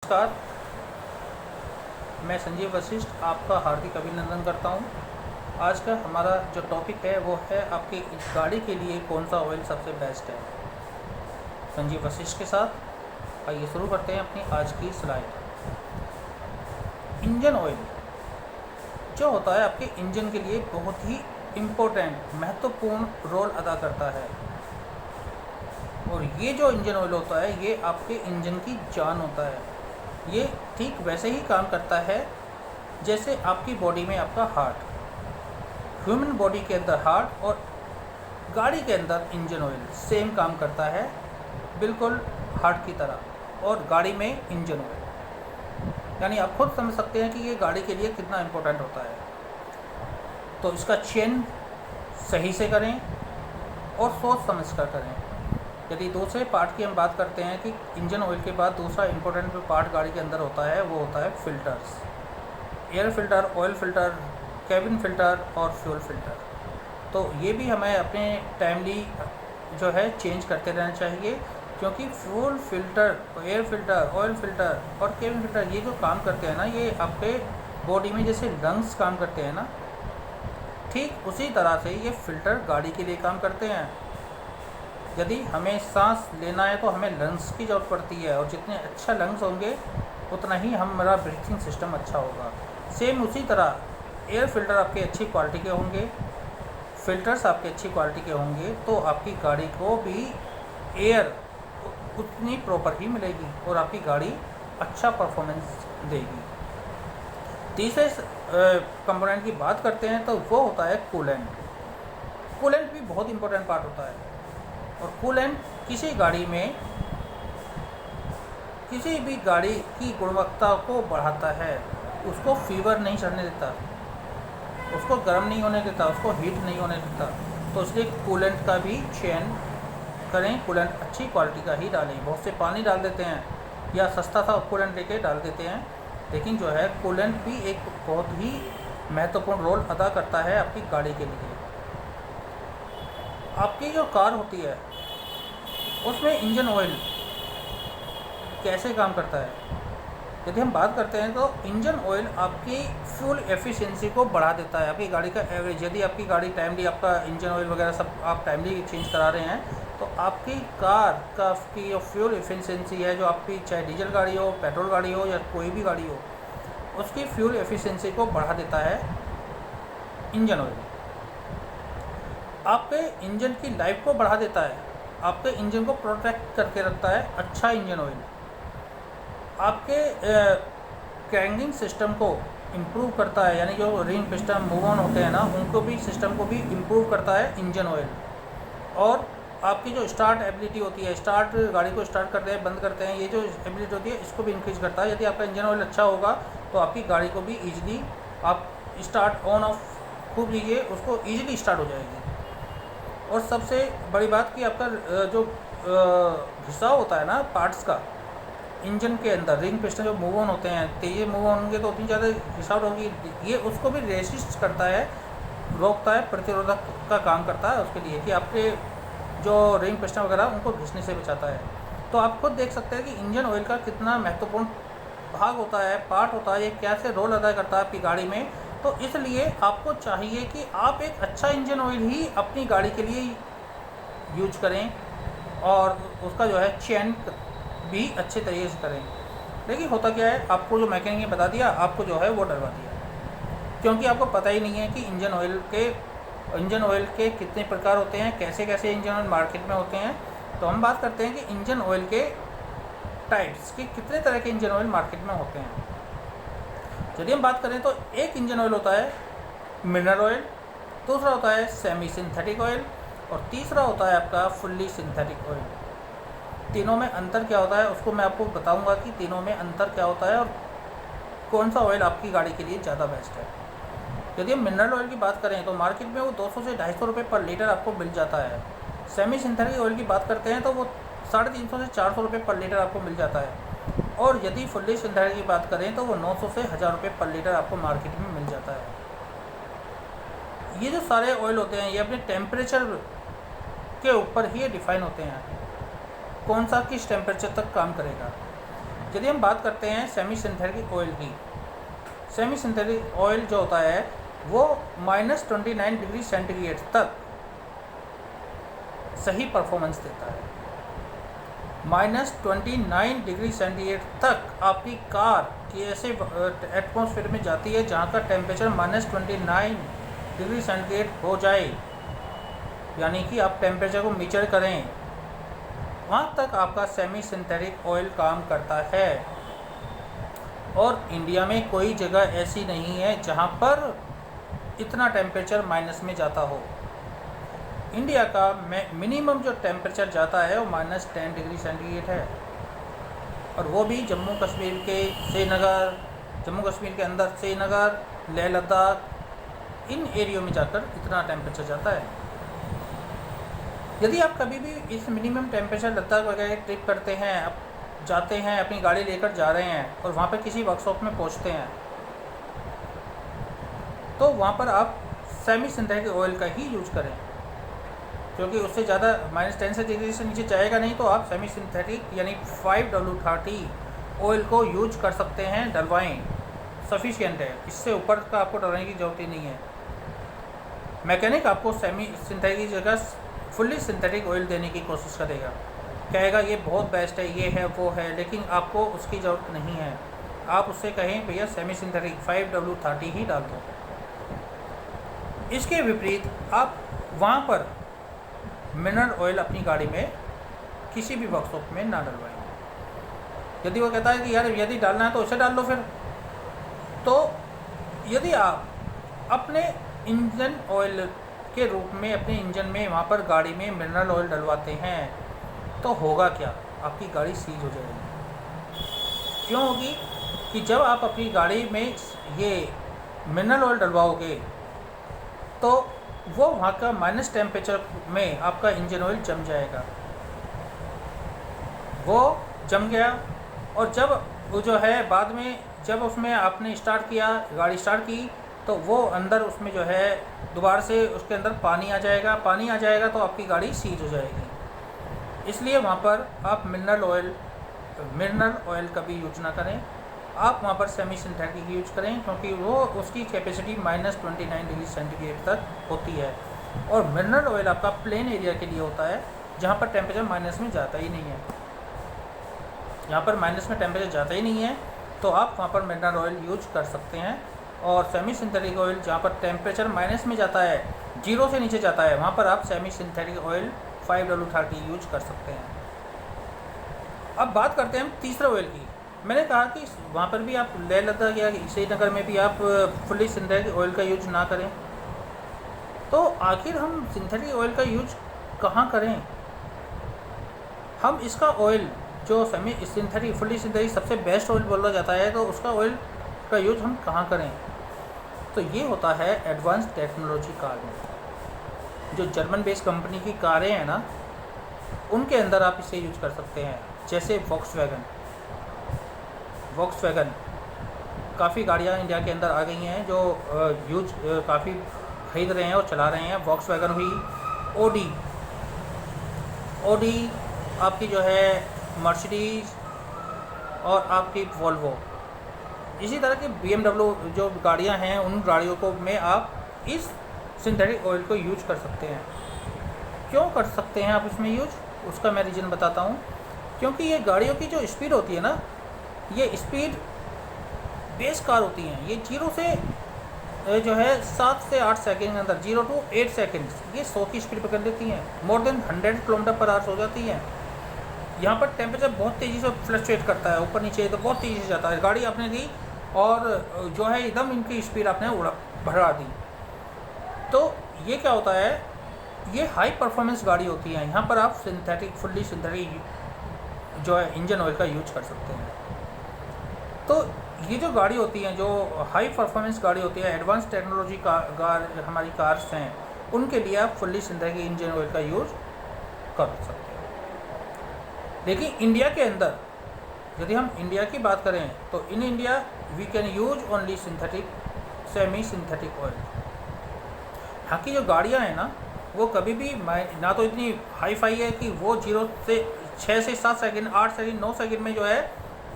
नमस्कार, मैं संजीव वशिष्ठ आपका हार्दिक अभिनंदन करता हूं। आज का हमारा जो टॉपिक है वो है आपकी गाड़ी के लिए कौन सा ऑयल सबसे बेस्ट है। संजीव वशिष्ठ के साथ आइए शुरू करते हैं अपनी आज की स्लाइड। इंजन ऑयल जो होता है आपके इंजन के लिए बहुत ही इम्पोर्टेंट महत्वपूर्ण रोल अदा करता है। और ये जो इंजन ऑयल होता है ये आपके इंजन की जान होता है। ये ठीक वैसे ही काम करता है जैसे आपकी बॉडी में आपका हार्ट, ह्यूमन बॉडी के अंदर हार्ट और गाड़ी के अंदर इंजन ऑयल सेम काम करता है, बिल्कुल हार्ट की तरह और गाड़ी में इंजन ऑयल। यानी आप खुद समझ सकते हैं कि ये गाड़ी के लिए कितना इम्पोर्टेंट होता है। तो इसका चयन सही से करें और सोच समझ कर करें। यदि दूसरे पार्ट की हम बात करते हैं कि इंजन ऑयल के बाद दूसरा इंपॉर्टेंट जो पार्ट गाड़ी के अंदर होता है वो होता है filters, air filter, oil filter, cabin filter और फ्यूल फिल्टर। तो ये भी हमें अपने टाइमली जो है चेंज करते रहना चाहिए, क्योंकि fuel filter, air filter, oil filter और कैबिन फिल्टर ये जो काम करते हैं ना, ये आपके बॉडी में जैसे लंग्स काम करते हैं ना, ठीक उसी तरह से ये फिल्टर गाड़ी के लिए काम करते हैं। यदि हमें सांस लेना है तो हमें लंग्स की ज़रूरत पड़ती है, और जितने अच्छा लंग्स होंगे उतना ही हमारा ब्रीथिंग सिस्टम अच्छा होगा। सेम उसी तरह एयर फिल्टर आपके अच्छी क्वालिटी के होंगे, फिल्टर्स आपके अच्छी क्वालिटी के होंगे तो आपकी गाड़ी को भी एयर उतनी प्रॉपर ही मिलेगी और आपकी गाड़ी अच्छा परफॉर्मेंस देगी। तीसरे कंपोनेंट की बात करते हैं तो वो होता है कूलेंट। कूलेंट भी बहुत इंपॉर्टेंट पार्ट होता है। और कूलेंट किसी भी गाड़ी की गुणवत्ता को बढ़ाता है, उसको फीवर नहीं चढ़ने देता, उसको गर्म नहीं होने देता, उसको हीट नहीं होने देता। तो इसलिए कूलेंट का भी चयन करें, कूलेंट अच्छी क्वालिटी का ही डालें। बहुत से पानी डाल देते हैं या सस्ता सा कूलेंट लेके डाल देते हैं, लेकिन जो है कूलेंट भी एक बहुत ही महत्वपूर्ण रोल अदा करता है आपकी गाड़ी के लिए। आपकी जो कार होती है उसमें इंजन ऑयल कैसे काम करता है, यदि हम बात करते हैं तो इंजन ऑयल आपकी फ्यूल एफिशिएंसी को बढ़ा देता है। आपकी गाड़ी का एवरेज, यदि आपकी गाड़ी टाइमली, आपका इंजन ऑयल वगैरह सब आप टाइमली चेंज करा रहे हैं तो आपकी कार का की जो फ्यूल एफिशिएंसी है, जो आपकी चाहे डीजल गाड़ी हो, पेट्रोल गाड़ी हो या कोई भी गाड़ी हो, उसकी फ्यूल एफिशिएंसी को बढ़ा देता है इंजन ऑयल। आपके इंजन की लाइफ को बढ़ा देता है, आपके इंजन को प्रोटेक्ट करके रखता है अच्छा इंजन ऑयल। आपके क्रैंकिंग सिस्टम को इम्प्रूव करता है, यानी जो रिंग पिस्टन मूव ऑन होते हैं ना, उनको भी सिस्टम को भी इम्प्रूव करता है इंजन ऑयल। और आपकी जो स्टार्ट एबिलिटी होती है, स्टार्ट गाड़ी को स्टार्ट करते हैं बंद करते हैं, ये जो एबिलिटी होती है इसको भी इंक्रीज करता है। यदि आपका इंजन ऑयल अच्छा होगा तो आपकी गाड़ी को भी ईजिली आप स्टार्ट ऑन ऑफ खूब लीजिए, उसको ईजिली स्टार्ट हो जाएगी। और सबसे बड़ी बात कि आपका जो हिस्सा होता है ना पार्ट्स का इंजन के अंदर, रिंग पिस्टन जो मूव ऑन होते हैं, तेज मूव ऑन होंगे तो उतनी ज़्यादा हिसाब होगी, ये उसको भी रेसिस्ट करता है, रोकता है, प्रतिरोधक का काम करता है उसके लिए, कि आपके जो रिंग पिस्टन वगैरह उनको घिसने से बचाता है। तो आप खुद देख सकते हैं कि इंजन ऑयल का कितना महत्वपूर्ण भाग होता है, पार्ट होता है, ये कैसे रोल अदा करता है आपकी गाड़ी में। तो इसलिए आपको चाहिए कि आप एक अच्छा इंजन ऑयल ही अपनी गाड़ी के लिए यूज करें और उसका जो है चयन भी अच्छे तरीके से करें। लेकिन होता क्या है, आपको जो मैकेनिक ने बता दिया, आपको जो है वो डरवा दिया, क्योंकि आपको पता ही नहीं है कि इंजन ऑयल के कितने प्रकार होते हैं, कैसे कैसे इंजन ऑयल मार्केट में होते हैं। तो हम बात करते हैं कि इंजन ऑयल के टाइप्स के, कितने तरह के इंजन ऑयल मार्केट में होते हैं। यदि हम बात करें तो एक इंजन ऑयल होता है मिनरल ऑयल, दूसरा होता है सेमी सिंथेटिक ऑयल और तीसरा होता है आपका फुल्ली सिंथेटिक ऑयल। तीनों में अंतर क्या होता है उसको मैं आपको बताऊंगा कि तीनों में अंतर क्या होता है और कौन सा ऑयल आपकी गाड़ी के लिए ज़्यादा बेस्ट है। यदि हम मिनरल ऑयल की बात करें तो मार्केट में वो 200 से 250 रुपये पर लीटर आपको मिल जाता है। सेमी सिंथेटिक ऑयल की बात करते हैं तो वो 350 से 400 रुपये पर लीटर आपको मिल जाता है। और यदि फुल्ली सिंथेटिक की बात करें तो वो 900 से 1000 रुपये पर लीटर आपको मार्केट में मिल जाता है। ये जो सारे ऑयल होते हैं ये अपने टेम्परेचर के ऊपर ही डिफ़ाइन होते हैं, कौन सा किस टेम्परेचर तक काम करेगा। यदि हम बात करते हैं सेमी सिंथेटिक ऑयल की, सेमी सिंथेटिक ऑयल जो होता है वो -29 डिग्री सेंटीग्रेड तक सही परफॉर्मेंस देता है। -29 डिग्री सेंटीग्रेड तक आपकी कार की ऐसे एटमॉस्फेयर में जाती है जहाँ का टेम्परेचर -29 डिग्री सेंटीग्रेड हो जाए, यानी कि आप टेम्परेचर को मेजर करें, वहाँ तक आपका सेमी सिंथेटिक ऑयल काम करता है। और इंडिया में कोई जगह ऐसी नहीं है जहाँ पर इतना टेम्परेचर माइनस में जाता हो। इंडिया का मिनिमम जो टेम्परेचर जाता है वो -10 डिग्री सेंटीग्रेड है, और वो भी जम्मू कश्मीर के श्रीनगर, जम्मू कश्मीर के अंदर श्रीनगर, लेह लद्दाख, इन एरियो में जाकर इतना टेम्परेचर जाता है। यदि आप कभी भी इस मिनिमम टेम्परेचर लद्दाख वगैरह ट्रिप करते हैं, आप जाते हैं, अपनी गाड़ी लेकर जा रहे हैं और वहाँ पर किसी वर्कशॉप में पहुँचते हैं, तो वहाँ पर आप सेमी सिंथेटिक ऑयल का ही यूज करें, क्योंकि उससे ज़्यादा -10 डिग्री से नीचे जाएगा नहीं। तो आप सेमी सिंथेटिक यानी 5W30 ऑयल को यूज कर सकते हैं, डलवाएँ, सफिशिएंट है। इससे ऊपर का आपको डलवाने की ज़रूरत ही नहीं है। मैकेनिक आपको सेमी सिंथेटिक की जगह फुल्ली सिंथेटिक ऑयल देने की कोशिश करेगा, कहेगा ये बहुत बेस्ट है, ये है, वो है, लेकिन आपको उसकी ज़रूरत नहीं है। आप उससे कहें भैया सेमी सिंथेटिक 5W30 ही डाल दो। इसके विपरीत आप वहाँ पर मिनरल ऑयल अपनी गाड़ी में किसी भी वर्कशॉप में ना डलवाएं। यदि वो कहता है कि यार यदि डालना है तो उसे डाल लो फिर, तो यदि आप अपने इंजन ऑयल के रूप में अपने इंजन में वहाँ पर गाड़ी में मिनरल ऑयल डलवाते हैं तो होगा क्या, आपकी गाड़ी सीज हो जाएगी। क्यों होगी कि जब आप अपनी गाड़ी में ये मिनरल ऑयल डलवाओगे तो वो वहाँ का माइनस टेम्परेचर में आपका इंजन ऑयल जम जाएगा। वो जम गया और जब वो जो है बाद में जब उसमें आपने स्टार्ट किया, गाड़ी स्टार्ट की, तो वो अंदर उसमें जो है दोबारा से उसके अंदर पानी आ जाएगा। पानी आ जाएगा तो आपकी गाड़ी सीज हो जाएगी। इसलिए वहाँ पर आप मिनरल ऑयल कभी यूज ना करें। आप वहाँ पर सेमी सिंथेटिक यूज करें, क्योंकि वो उसकी कैपेसिटी -29 डिग्री सेंटीग्रेड तक होती है। और मिनरल ऑयल आपका प्लेन एरिया के लिए होता है जहाँ पर टेम्परेचर माइनस में जाता ही नहीं है। यहाँ पर माइनस में टेम्परेचर जाता ही नहीं है तो आप वहाँ पर मिनरल ऑयल यूज कर सकते हैं। और सेमी सिंथेटिक ऑयल जहाँ पर टेम्परेचर माइनस में जाता है, 0 से नीचे जाता है, वहाँ पर आप semi synthetic oil 5W30 use कर सकते हैं। अब बात करते हैं तीसरे ऑयल की। मैंने कहा कि वहाँ पर भी आप लेह लद्दाख या श्रीनगर में भी आप फुल्ली सिंथेटिक ऑयल का यूज ना करें, तो आखिर हम सिंथेटिक ऑयल का यूज कहाँ करें? हम इसका ऑयल जो सेमी सिंथेटिक फुल्ली सिंथेटिक सबसे बेस्ट ऑयल बोला जाता है, तो उसका ऑयल का यूज हम कहाँ करें? तो ये होता है एडवांस टेक्नोलॉजी कार में। जो जर्मन बेस्ड कंपनी की कारें हैं ना, उनके अंदर आप इसे यूज कर सकते हैं। जैसे वॉक्सवैगन काफ़ी गाड़ियाँ इंडिया के अंदर आ गई हैं जो यूज काफ़ी खरीद रहे हैं और चला रहे हैं। वॉक्सवैगन हुई, ओडी आपकी जो है मर्सिडीज़ और आपकी वोल्वो, इसी तरह की BMW जो गाड़ियां हैं, उन गाड़ियों को में आप इस सिंथेटिक ऑयल को यूज कर सकते हैं। क्यों कर सकते हैं आप इसमें यूज? उसका मैं रीज़न बताता हूँ। क्योंकि ये गाड़ियों की जो स्पीड होती है ना, ये स्पीड बेस कार होती हैं। ये 0 से जो है 7 से 8 सेकेंड के अंदर, 0 to 8 सेकेंड ये 100 की स्पीड पकड़ लेती हैं। मोर देन 100 km/h हो जाती हैं। यहाँ पर टेम्परेचर बहुत तेज़ी से फ्लक्चुएट करता है, ऊपर नीचे तो बहुत तेज़ी से जाता है। गाड़ी आपने दी और जो है एकदम इनकी स्पीड आपने बढ़ा दी, तो ये क्या होता है, ये हाई परफॉर्मेंस गाड़ी होती है। यहाँ पर आप फुल्ली सिंथेटिक जो है इंजन ऑयल का यूज कर सकते हैं। तो ये जो गाड़ी होती हैं, जो हाई परफॉर्मेंस गाड़ी होती है, एडवांस टेक्नोलॉजी हमारी कार्स हैं, उनके लिए आप फुल्ली सिंथेटिक इंजन ऑयल का यूज कर सकते हैं। लेकिन इंडिया के अंदर यदि हम इंडिया की बात करें तो in India we can use only semi synthetic oil. यहाँ की जो गाड़ियाँ हैं ना, वो कभी भी ना तो इतनी हाई फाई है कि वो 0 से 6 से 7 सेकंड, 8 सेकंड, 9 सेकंड में जो है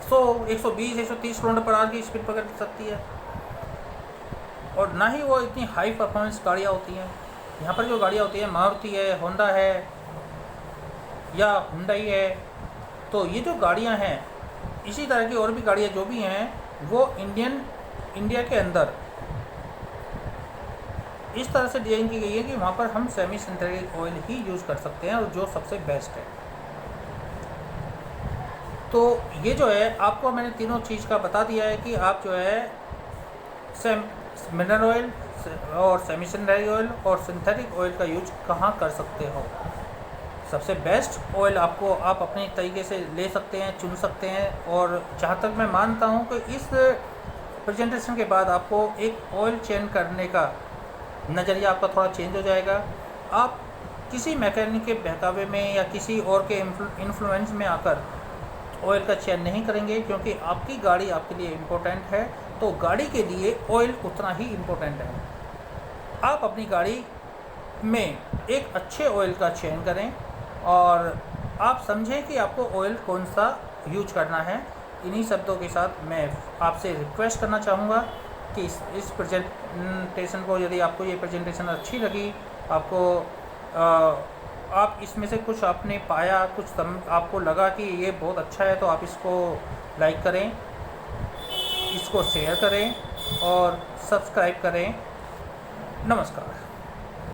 100, 120, 130 किलोमीटर पर आवर की स्पीड पकड़ सकती है। और ना ही वो इतनी हाई परफॉर्मेंस गाड़ियाँ होती हैं। यहाँ पर जो गाड़ियाँ होती हैं मारुति है, होंडा है या हुंडई है, तो ये जो गाड़ियाँ हैं, इसी तरह की और भी गाड़ियाँ जो भी हैं वो इंडिया के अंदर इस तरह से डिज़ाइन की गई है कि वहाँ पर हम सेमी सिंथेटिक ऑयल ही यूज़ कर सकते हैं और जो सबसे बेस्ट है। तो ये जो है आपको मैंने तीनों चीज़ का बता दिया है कि आप जो है मिनरल ऑयल और सेमी सिंथेटिक ऑयल और सिंथेटिक ऑयल का यूज कहाँ कर सकते हो। सबसे बेस्ट ऑयल आपको आप अपने तरीके से ले सकते हैं, चुन सकते हैं। और जहाँ तक मैं मानता हूँ कि इस प्रेजेंटेशन के बाद आपको एक ऑयल चेंज करने का नज़रिया आपका थोड़ा चेंज हो जाएगा। आप किसी मैकेनिक के बहकावे में या किसी और के इन्फ्लुएंस में आकर ऑयल का चेंज नहीं करेंगे, क्योंकि आपकी गाड़ी आपके लिए इम्पोर्टेंट है, तो गाड़ी के लिए ऑयल उतना ही इम्पोर्टेंट है। आप अपनी गाड़ी में एक अच्छे ऑयल का चयन करें और आप समझें कि आपको ऑयल कौन सा यूज करना है। इन्हीं शब्दों के साथ मैं आपसे रिक्वेस्ट करना चाहूँगा कि इस प्रेजेंटेशन को, यदि आपको ये प्रेजेंटेशन अच्छी लगी, आप इसमें से कुछ आपने पाया, कुछ आपको लगा कि ये बहुत अच्छा है, तो आप इसको लाइक करें, इसको शेयर करें और सब्सक्राइब करें। नमस्कार।